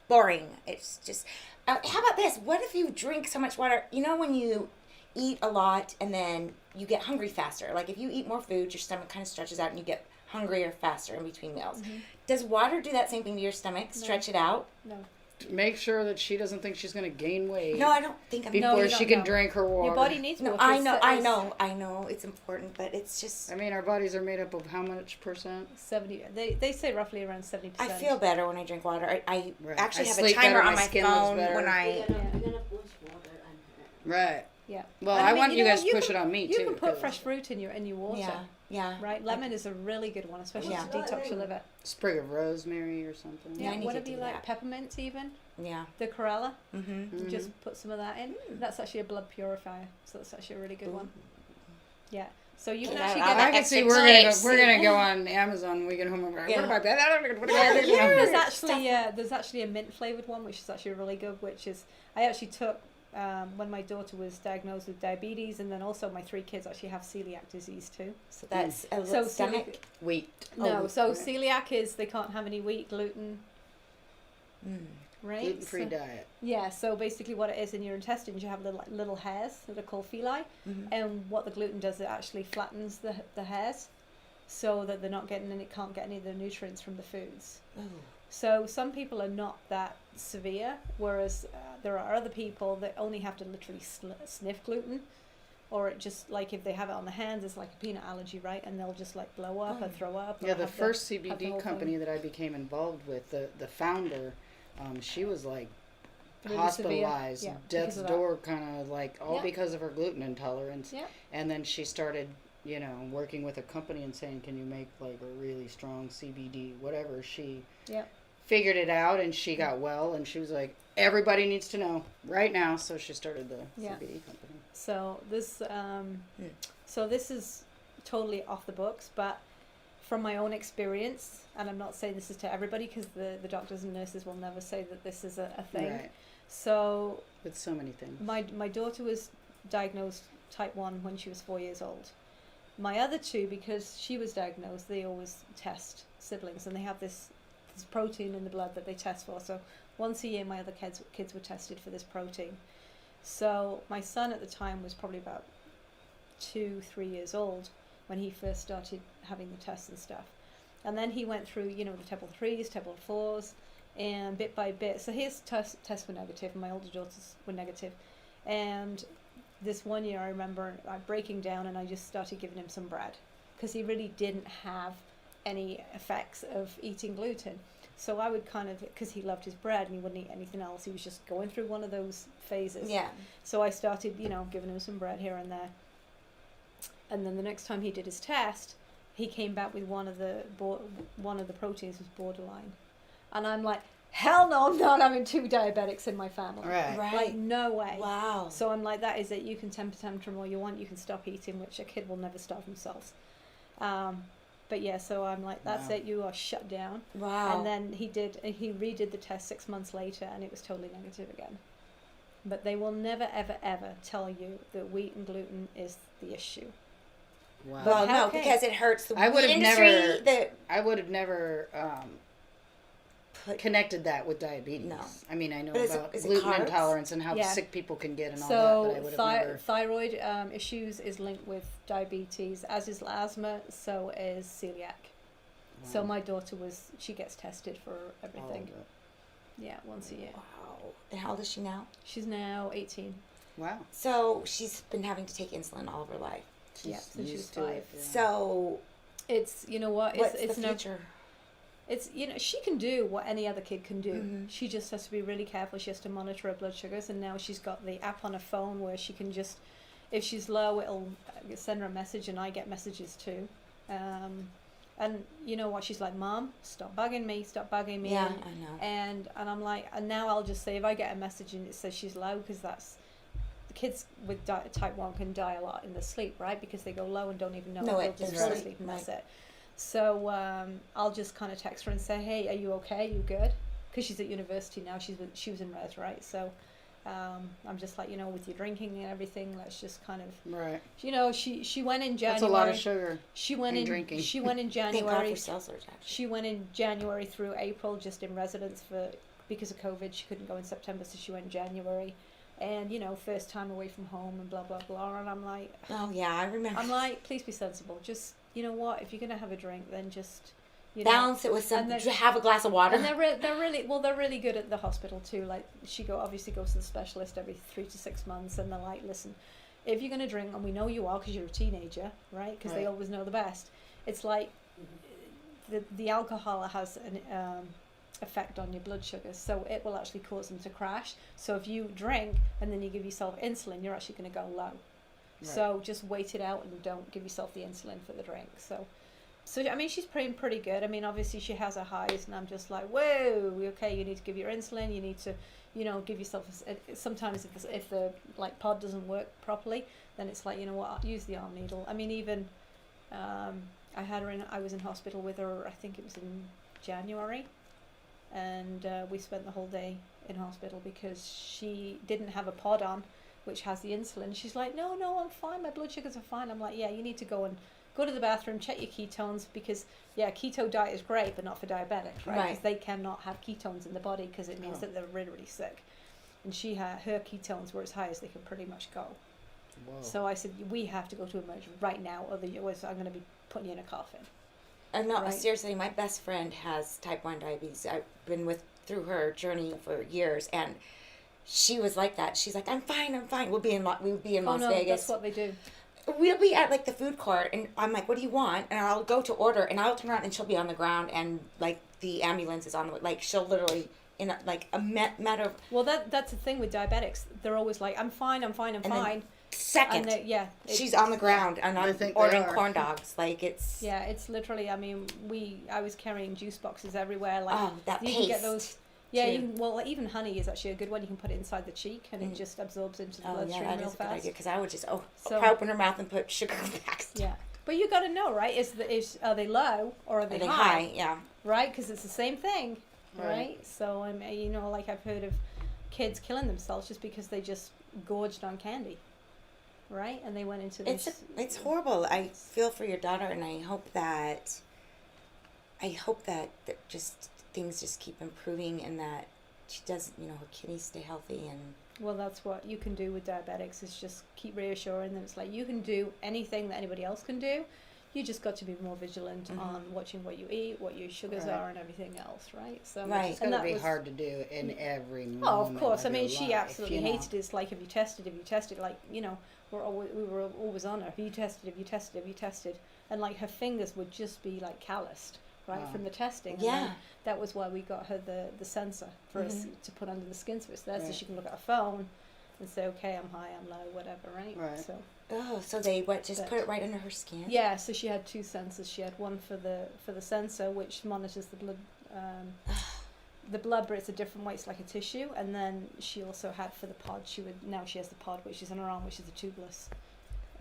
B: boring. It's just. How about this? What if you drink so much water? You know when you eat a lot and then you get hungry faster. Like if you eat more food, your stomach kind of stretches out and you get hungrier faster in between meals. Does water do that same thing to your stomach? Stretch it out?
D: No.
C: Make sure that she doesn't think she's going to gain weight
B: No, I don't think I'm.
C: before
D: you
C: she
D: don't
C: can
D: know.
C: drink her water.
D: Your body needs
B: No,
D: water.
B: I
D: It's-
B: know, I know. It's important, but it's just.
C: I mean, our bodies are made up of how much percent?
D: 70. They say roughly around 70%.
B: I feel better when I drink water. I
C: Right.
B: actually
C: I
B: have a
C: sleep
B: timer
C: better,
B: on
C: my
B: my
C: skin looks
B: phone
C: better.
B: when I.
E: We're gonna push water on her.
C: Right.
D: Yeah.
C: Well,
D: And
C: I want you
D: know,
C: guys to push
D: can-
C: it on me,
D: You
C: too,
D: can put
C: 'cause-
D: fresh fruit in your water.
B: Yeah.
D: Right. Lemon is a really good one, especially
B: Yeah.
D: to detox your liver.
C: Sprig of rosemary or something.
B: Yeah, I need to
D: Whatever
B: do
D: you like,
B: that.
D: peppermint even.
B: Yeah.
D: The chlorella.
B: Mm-hmm.
D: Just put some of that in. That's actually a blood purifier, so that's actually a really good one. Yeah. So you can
B: Yeah,
D: actually
B: I
D: get
B: like
C: I can
B: extra
C: see we're gonna
B: THC.
C: we're gonna go on Amazon when we get home. And we're like, what about that?
D: There's actually a mint flavored one, which is actually really good. Which is I actually took when my daughter was diagnosed with diabetes, and then also my 3 kids actually have celiac disease too.
B: So that's a
D: So
B: stomach.
C: Wheat.
D: No, so
C: right.
D: celiac is they can't have any wheat, gluten, right?
C: Gluten-free
D: So-
C: diet.
D: Yeah, so basically what it is in your intestines, you have little hairs that are called villi, and what the gluten does, it actually flattens the hairs, so that they're not getting and it can't get any of the nutrients from the foods. So some people are not that severe, whereas there are other people that only have to literally sniff gluten, or it just like if they have it on the hands, it's like a peanut allergy, right? And they'll just like blow up or throw up. Or
C: Yeah, the
D: have
C: first
D: have the
C: CBD
D: whole
C: company
D: thing
C: that I became involved with, the founder, she was like
D: really
C: hospitalized,
D: severe. Yeah,
C: death's
D: because of that.
C: door, kind of like all
D: Yeah.
C: because of her gluten intolerance.
D: Yeah.
C: And then she started, working with a company and saying, "Can you make like a really strong CBD, whatever?" She
D: Yeah.
C: figured it out, and she got well, and she was like, "Everybody needs to know right now." So she started the
D: Yeah.
C: CBD company.
D: So this is totally off the books, but from my own experience, and I'm not saying this is to everybody because the doctors and nurses will never say that this is a thing.
C: Right.
D: So
C: With so many things.
D: my daughter was diagnosed type 1 when she was 4 years old. My other 2, because she was diagnosed, they always test siblings, and they have this protein in the blood that they test for. So once a year, my other kids were tested for this protein. So my son at the time was probably about 2-3 years old when he first started having the tests and stuff. And then he went through, the Table 3s, Table 4s, and bit by bit. So his tests were negative, and my older daughters were negative. And this one year I remember breaking down, and I just started giving him some bread because he really didn't have any effects of eating gluten. So I would because he loved his bread and he wouldn't eat anything else, he was just going through one of those phases.
B: Yeah.
D: So I started, giving him some bread here and there. And then the next time he did his test, he came back with one of the proteins was borderline. And I'm like, hell no, I'm not having 2 diabetics in my family.
C: Right.
D: Like, no way.
B: Wow.
D: So I'm like, that is it. You can temper tantrum all you want. You can stop eating, which a kid will never starve themselves. But yeah, so I'm like, that's
C: Wow.
D: it. You are shut down.
B: Wow.
D: And then he redid the test 6 months later, and it was totally negative again. But they will never, ever, ever tell you that wheat and gluten is the issue.
C: Wow.
B: Well, no,
D: Okay.
B: because it hurts the
C: I
B: wheat
C: would have
B: industry.
C: never. I would have never connected that with diabetes.
B: No.
C: I mean, I know
B: But is it-
C: about
B: is it
C: gluten
B: carbs?
C: intolerance and how
D: Yeah.
C: sick people can get and all that, but I would
D: So
C: have never.
D: thyroid issues is linked with diabetes, as is asthma, so is celiac. So
C: Wow.
D: my daughter she gets tested for
C: all
D: everything.
C: of it.
D: Yeah, once a year.
B: Wow. And how old is she now?
D: She's now 18.
C: Wow.
B: So she's been having to take insulin all of her life.
D: Yeah,
C: She's
D: since she was
C: used to
D: 5.
C: it, yeah.
B: So
D: It's, you know what,
B: what's
D: it's
B: the
D: no,
B: future?
D: it's, you know, she can do what any other kid can do.
B: Mhm.
D: She just has to be really careful. She has to monitor her blood sugars, and now she's got the app on her phone where she can just, if she's low, it'll send her a message, and I get messages too. And you know what, she's like, Mom, stop bugging me.
B: Yeah,
D: And,
B: I know.
D: and I'm like, and now I'll just say, if I get a message and it says she's low, because that's, the kids with type 1 can die a lot in their sleep, right? Because they go low and don't even know
B: Know
D: it.
B: it,
D: They'll just
B: right,
D: fall asleep and that's
B: right.
D: it. So I'll just kind of text her and say, hey, are you okay? You good? Because she's at university now. She was in res, right? So I'm just like, you know, with your drinking and everything, let's just kind of,
C: Right.
D: you know, she went in January.
C: That's a lot of sugar.
D: She went
C: and
D: in
C: drinking.
D: She went in
B: Thank God
D: January.
B: for cell surge, actually.
D: She went in January through April, just in residence because of COVID. She couldn't go in September, so she went in January. And, you know, first time away from home and blah, blah, blah. And I'm like,
B: Oh, yeah, I remember.
D: I'm like, please be sensible. Just, you know what, if you're going to have a drink, then just, you know.
B: Balance it with some,
D: and then-
B: have a glass of water.
D: And they're really good at the hospital too. Like, she obviously goes to the specialist every 3 to 6 months, and they're like, listen, if you're going to drink, and we know you are because you're a teenager, right? Because they
C: Right.
D: always know the best. It's like the alcohol has an effect on your blood sugars, so it will actually cause them to crash. So if you drink and then you give yourself insulin, you're actually going to go low. So just wait it out and don't give yourself the insulin for the drink. So I mean, she's pretty good. I mean, obviously she has her highs, and I'm just like, whoa, okay, you need to give your insulin. You need to, you know, give yourself. Sometimes if the like pod doesn't work properly, then it's like, you know what, use the arm needle. I mean, even I was in hospital with her. I think it was in January, and we spent the whole day in hospital because she didn't have a pod on, which has the insulin. She's like, no, I'm fine. My blood sugars are fine. I'm like, yeah, you need to go to the bathroom, check your ketones, because keto diet is great, but not for diabetics, right? Because they cannot have ketones in the body because it means that they're really, really sick. And her ketones were as high as they could pretty much go.
C: Whoa.
D: So I said, we have to go to emergency right now, otherwise I'm going to be putting you in a coffin.
B: I'm not,
D: Right.
B: seriously, my best friend has type 1 diabetes. I've been through her journey for years, and she was like that. She's like, I'm fine. We'll be in Las Vegas.
D: That's what they do.
B: We'll be at like the food court, and I'm like, what do you want? And I'll go to order, and I'll turn around, and she'll be on the ground, and like the ambulance is on the way. Like, she'll literally, in a matter of
D: Well, that's the thing with diabetics. They're always like, I'm fine.
B: then second, she's
D: it's-
B: on the ground, and
C: I
B: I'm
C: think they
B: ordering
C: are.
B: corn dogs. Like, it's
D: Yeah, it's literally. I mean, I was carrying juice boxes everywhere. Like,
B: oh, that
D: you
B: paste.
D: can get those. Yeah,
B: too.
D: even honey is actually a good one. You can put it inside the cheek, and it just absorbs into the
B: Oh,
D: bloodstream
B: yeah, that
D: real
B: is a good
D: fast.
B: idea, because I would just
D: So-
B: pry open her mouth and put sugar back.
D: Yeah, but you got to know, right? Are they low or are
B: Are
D: they,
B: they
D: high?
B: high? Yeah.
D: Right, because it's the same thing, right?
C: Right.
D: So you know, like I've heard of kids killing themselves just because they just gorged on candy, right? And they went into this.
B: It's horrible. I feel for your daughter, and I hope that just things just keep improving, and that she does, her kidneys stay healthy. And
D: Well, that's what you can do with diabetics, is just keep reassuring them. It's like, you can do anything that anybody else can do. You just got to be more vigilant on watching what you eat, what your sugars
C: Right.
D: are, and everything else, right? So
B: Right.
C: It's
D: and
C: going to
D: that
C: be
D: was-
C: hard to do in every moment.
D: Oh, of course. I
C: of
D: mean,
C: your
D: she
C: life,
D: absolutely
C: you know.
D: hated it. It's like, have you tested? Like, we were always on her. Have you tested? And like her fingers would just be like calloused, right,
C: Wow.
D: from the testing. And
B: Yeah.
D: then that was why we got her the sensor for us to put under the skin, so it's there, so
C: Right.
D: she can look at her phone and say, okay, I'm high, I'm low, whatever, right?
C: Right.
D: So
B: so they just
D: But-
B: put it right under her skin.
D: yeah, so she had two sensors. She had one for the sensor, which monitors the blood. But it's a different way. It's like a tissue, and then she also had for the pod. She has the pod, which is on her arm, which is a tubeless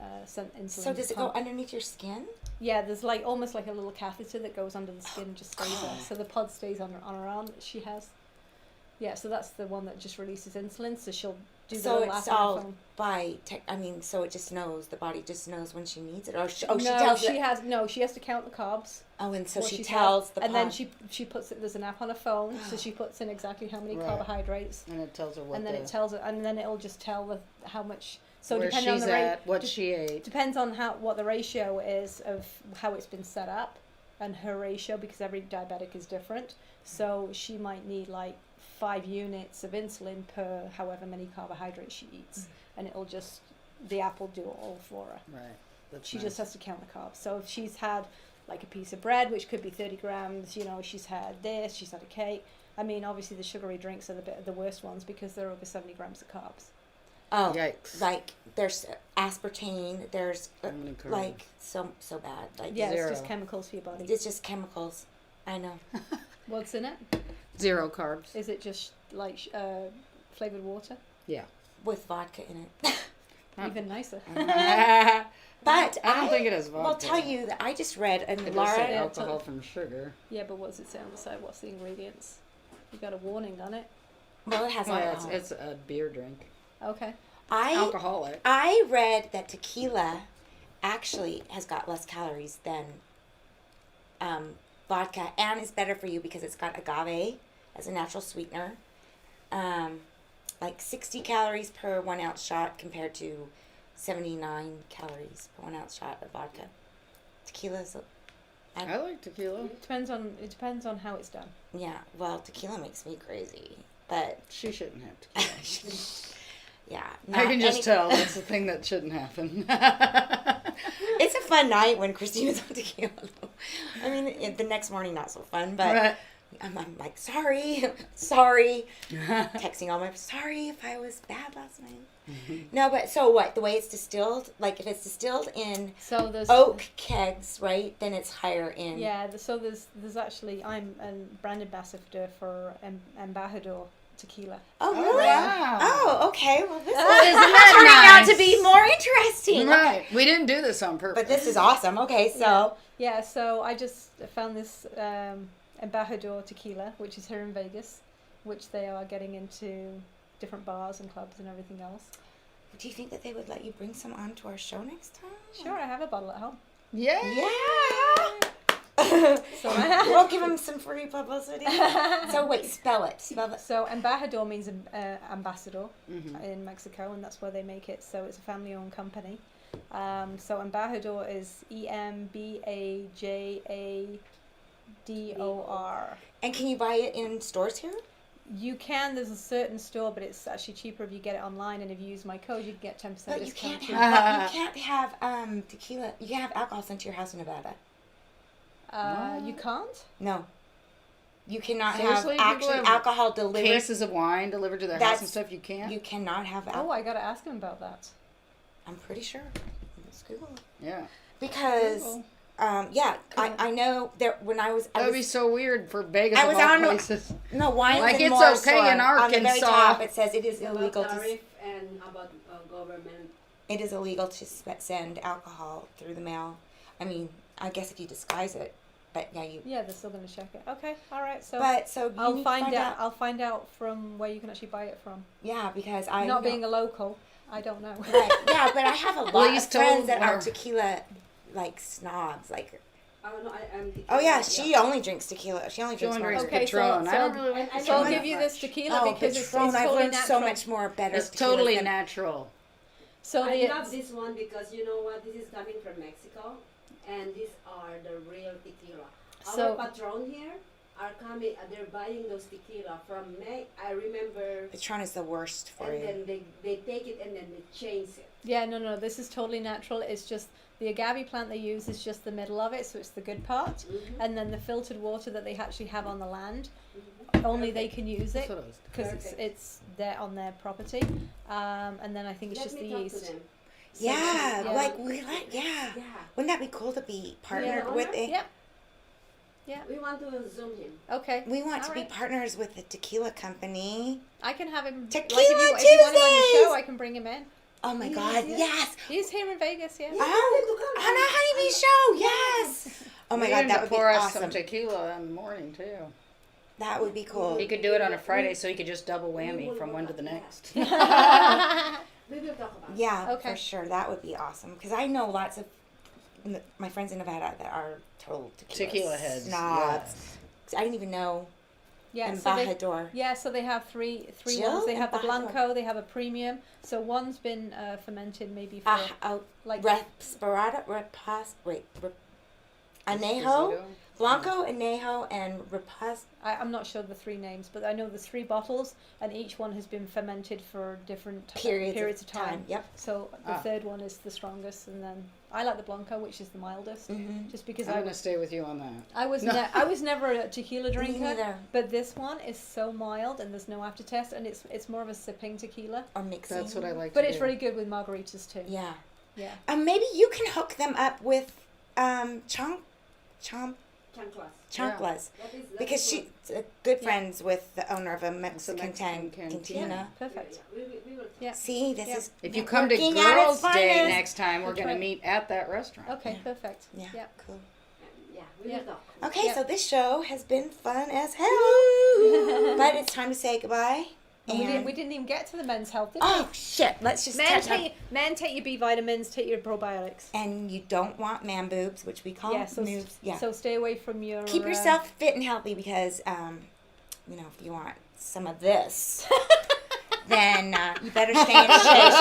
D: insulin.
B: So does it go
D: pump.
B: underneath your skin?
D: Yeah, there's like almost like a little catheter that goes under the skin and just stays there. So the pod stays on her arm that she has. Yeah, so that's the one that just releases insulin. So she'll do the
B: So
D: little
B: it's
D: app on her
B: all
D: phone.
B: by so it just knows, the body just knows when she needs it, or she
D: no,
B: tells
D: she
B: it.
D: has to count the carbs.
B: Oh, and so
D: what
B: she
D: she's
B: tells
D: had,
B: the
D: and then
B: pod.
D: she puts it. There's an app on her phone, so she puts in exactly how many
C: Right.
D: carbohydrates,
C: And it tells her what
D: and then
C: the,
D: it tells her, and then it'll just tell how much. So
C: where
D: depending on
C: she's
D: the rate,
C: at, what she ate.
D: depends on what the ratio is of how it's been set up, and her ratio, because every diabetic is different. So she might need like 5 units of insulin per however many carbohydrates she eats, and the app will do it all for her.
C: Right. That's
D: She
C: nice.
D: just has to count the carbs. So if she's had like a piece of bread, which could be 30 grams, she's had this, she's had a cake. I mean, obviously the sugary drinks are the worst ones because they're over 70 grams of carbs.
B: Oh,
C: Yikes.
B: like there's aspartame. There's
C: How many carbs?
B: like so bad. Like
D: Yeah,
C: Zero.
D: it's just chemicals for your body.
B: it's just chemicals. I know.
D: What's in it?
C: 0 carbs.
D: Is it just like flavored water?
C: Yeah.
B: With vodka in it.
D: Even nicer.
B: But
C: I don't think it is vodka.
B: will tell you that I just read, and
C: It does
B: Laura,
C: say
D: Yeah,
C: alcohol from sugar.
D: Yeah, but what's it say on the side? What's the ingredients? You got a warning on it.
B: well, it has
C: Oh, yeah,
B: alcohol.
C: it's a beer drink.
D: Okay.
C: Alcoholic.
B: I read that tequila actually has got less calories than vodka, and is better for you because it's got agave as a natural sweetener. Like 60 calories per 1 ounce shot compared to 79 calories per 1 ounce shot of vodka. Tequila's,
C: I like tequila.
D: It depends on how it's done.
B: yeah. Well, tequila makes me crazy, but
C: She shouldn't have tequila.
B: yeah.
C: I
B: not
C: can just
B: any-
C: tell that's the thing that shouldn't happen.
B: It's a fun night when Christina's on tequila. Though. I mean, the next morning not so fun, but
C: Right.
B: I'm like, sorry, texting all my, sorry if I was bad last night.
C: Mm-hmm.
B: No, but so what? The way it's distilled, like if it's distilled in
D: So there's
B: oak kegs, right? Then it's higher in.
D: Yeah, so there's actually, I'm a brand ambassador for Embajador tequila.
B: Oh, really?
C: wow.
B: Oh, okay. Well, this
C: Isn't
B: is
C: that
B: turning out
C: nice?
B: to be more interesting.
C: Right. We didn't do this on purpose.
B: But this is awesome. Okay, so
D: Yeah, so I just found this Embajador tequila, which is here in Vegas, which they are getting into different bars and clubs and everything else.
B: do you think that they would let you bring some on to our show next time?
D: Sure, I have a bottle at home.
C: Yeah.
B: Yeah.
D: So I have.
B: We'll give them some free publicity. So wait, spell it. Spell it.
D: So Embajador means ambassador
C: Mm-hmm.
D: in Mexico, and that's where they make it. So it's a family-owned company. So Embajador is EMBAJADOR.
B: And can you buy it in stores here?
D: You can. There's a certain store, but it's actually cheaper if you get it online. And if you use my code, you can get 10%
B: But you
D: discount.
B: can't
D: too.
B: have tequila. You can't have alcohol sent to your house in Nevada.
D: You can't.
B: No. You cannot
C: Seriously?
B: have
C: People
B: actually
C: have
B: alcohol delivered.
C: Cases of wine delivered to their house and
B: That's-
C: stuff. You can't.
B: You cannot have
D: Oh,
B: alcohol.
D: I gotta ask him about that.
B: I'm pretty sure. Let's Google it.
C: Yeah.
B: Because,
D: Google.
B: yeah, I know there when I was.
C: That would be so weird for Vegas
B: I
C: of
B: was
C: all
B: on-
C: places.
B: No, wine
C: Like,
B: and
C: it's
B: more
C: okay in
B: On the very
C: Arkansas.
B: top, it says it is illegal
E: About
B: to.
E: tariff and about government.
B: It is illegal to send alcohol through the mail. I mean, I guess if you disguise it, but yeah, you.
D: Yeah, they're still gonna check it. Okay, all right. So
B: But so you
D: I'll
B: need to
D: find out. I'll find out from where you can actually buy it from.
B: Yeah, because I
D: Not
B: know-
D: being a local, I don't know.
B: right. Yeah, but I have a lot
C: Please
B: of friends
C: tell
B: that are
C: her.
B: tequila like snobs. Like,
E: Oh no, I'm.
B: oh yeah, she only drinks tequila. She only drinks
C: drinks
B: vodka.
D: Okay,
C: Patron.
D: so-
C: I don't
D: so-
C: really like
E: I-
D: So I'll
C: Patron
D: give
C: that
D: you
C: much.
D: this tequila
B: Oh,
D: because it's
B: Patron! I've
D: totally
B: learned
D: natural.
B: so much more better.
C: It's
B: tequilas
C: totally
B: than-
C: natural.
D: So
E: I
D: the
E: love this one because you know what? This is coming from Mexico, and these are the real tequila.
D: So-
E: Our patron here are coming. They're buying those tequila from May. I remember,
B: Patron is the worst for
E: and
B: you.
E: then they take it and then they change it.
D: yeah, no, this is totally natural. It's just the agave plant they use is just the middle of it, so it's the good part,
E: Mm-hmm.
D: and then the filtered water that they actually have on the land, only they can use
C: That's
D: it
C: what I was
D: because
E: Perfect.
D: it's there on their property, and then I think it's
E: Let
D: just
E: me
D: the
E: talk
D: yeast.
E: to them.
B: Yeah,
D: Yeah.
B: like we like. Yeah.
E: Yeah,
B: Wouldn't that be cool to be partnered
E: Yeah.
B: with it?
D: Yeah.
E: we want to zoom him.
D: Okay.
B: We want
D: All
B: to be
D: right.
B: partners with the tequila company.
D: I can have him.
B: Tequila
D: if you want him on your
B: Tuesdays!
D: show, I can bring him in.
B: Oh my
E: Yes,
B: God!
E: yes.
B: Yes.
D: He's here in Vegas. Yeah.
B: Oh, on a honeybee show. Yes. Oh my
C: We
B: God,
C: need
B: that
C: to
B: would be
C: pour us
B: awesome.
C: some tequila in the morning too.
B: That would be cool.
C: He could do it on a Friday, so he could just double whammy from one to the next.
E: We will talk about it.
B: Yeah,
D: Okay.
B: for sure. That would be awesome. Because I know lots of my friends in Nevada that are total
C: Tequila heads,
B: snobs.
C: yes.
B: I didn't even know
D: Yeah, so they,
B: Embajador.
D: yeah, so they have three
B: Jill?
D: ones. They have the
B: Embajador.
D: Blanco, they have a premium. So one's been fermented maybe for like
B: Reposado, Anejo,
C: Esposito?
B: Blanco, Anejo, and
D: I'm not sure the three names, but I know there's 3 bottles, and each one has been fermented for different
B: periods
D: of time.
B: Yep.
D: So the third one is the strongest, and then I like the Blanco, which is the mildest, just because
C: I'm going to stay with you on that.
D: I was never a tequila drinker,
B: neither.
D: but this one is so mild, and there's no aftertaste, and it's more of a sipping tequila.
B: Or mixing.
C: That's what I like
D: But
C: to
D: it's
C: do.
D: really good with margaritas too.
B: Yeah.
D: Yeah.
B: Maybe you can hook them up with Chanclas. Because she's good friends with the owner of a Mexican
C: Mexican
B: cantina.
D: Yeah, perfect.
E: We will.
D: Yeah.
B: See, this is
C: If you come to
B: networking at its
C: Girls' Day
B: finest.
C: next time, we're
D: That's
C: going to
D: right.
C: meet at that restaurant.
D: Okay, perfect.
B: Yeah,
D: Yeah.
B: cool.
E: Yeah, we
D: Yeah.
E: will talk.
B: Okay,
D: Yeah.
B: so this show has been fun as hell. But it's time to say goodbye.
D: And we
B: And
D: didn't even get to the men's health, did
B: oh shit, let's just
D: we?
B: touch on.
D: Men take your B vitamins, take your probiotics.
B: And you don't want man boobs, which we call
D: Yeah, so
B: moves. Yeah.
D: so stay away from your.
B: Keep yourself fit and healthy because, if you want some of this, then you better stay in shape.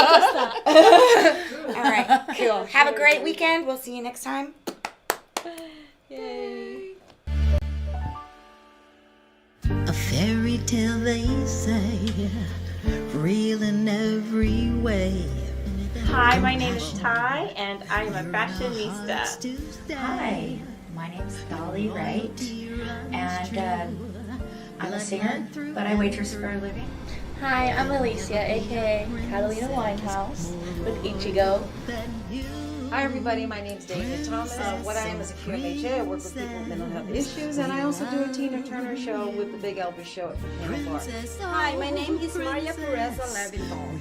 B: All right, cool. Have a great weekend. We'll see you next time.
D: Yay.
A: A fairy tale, they say, real in every way.
I: Hi, my name is Ty, and I am a fashionista.
J: Hi, my name's Dolly Wright, and I'm a singer, but I waitress for a living.
I: Hi, I'm Alicia, aka Catalina Winehouse with Ichigo.
K: Hi everybody, my name's David Thomas. What I am is a QMHA. I work with people with mental health issues, and I also do a Tina Turner show with the Big Elvis Show at the Piano Bar.
E: Hi, my name is Maria Pureza Leviton.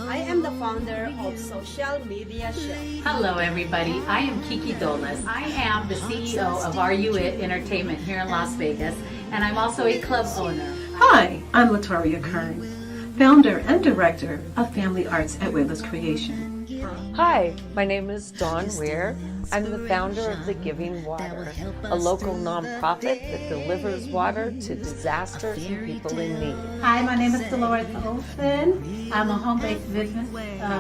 E: I am the founder of Social Media Show.
J: Hello everybody, I am Kiki Dolas. I am the CEO of Are You It Entertainment here in Las Vegas, and I'm also a club owner.
L: Hi, I'm Latoria Kern, founder and director of Family Arts at Wayla's Creation.
M: Hi, my name is Dawn Weir. I'm the founder of The Giving Water, a local nonprofit that delivers water to disasters and people in need.
N: Hi, my name is Dolores Olsen. I'm a home-based business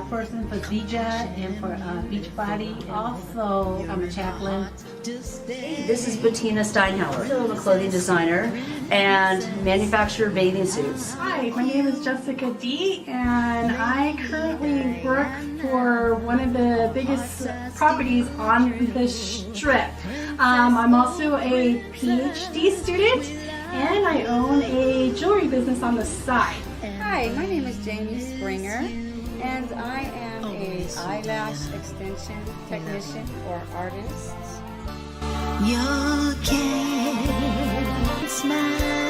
N: person for Zija and for Beachbody. Also, I'm a chaplain.
O: Hey, this is Bettina Steinhauer. I'm a clothing designer and manufacturer bathing suits.
N: Hi, my name is Jessica D, and I currently work for one of the biggest properties on the Strip. I'm also a PhD student, and I own a jewelry business on the side.
P: Hi, my name is Jamie Springer, and I am a eyelash extension technician or artist.
A: You can't smile.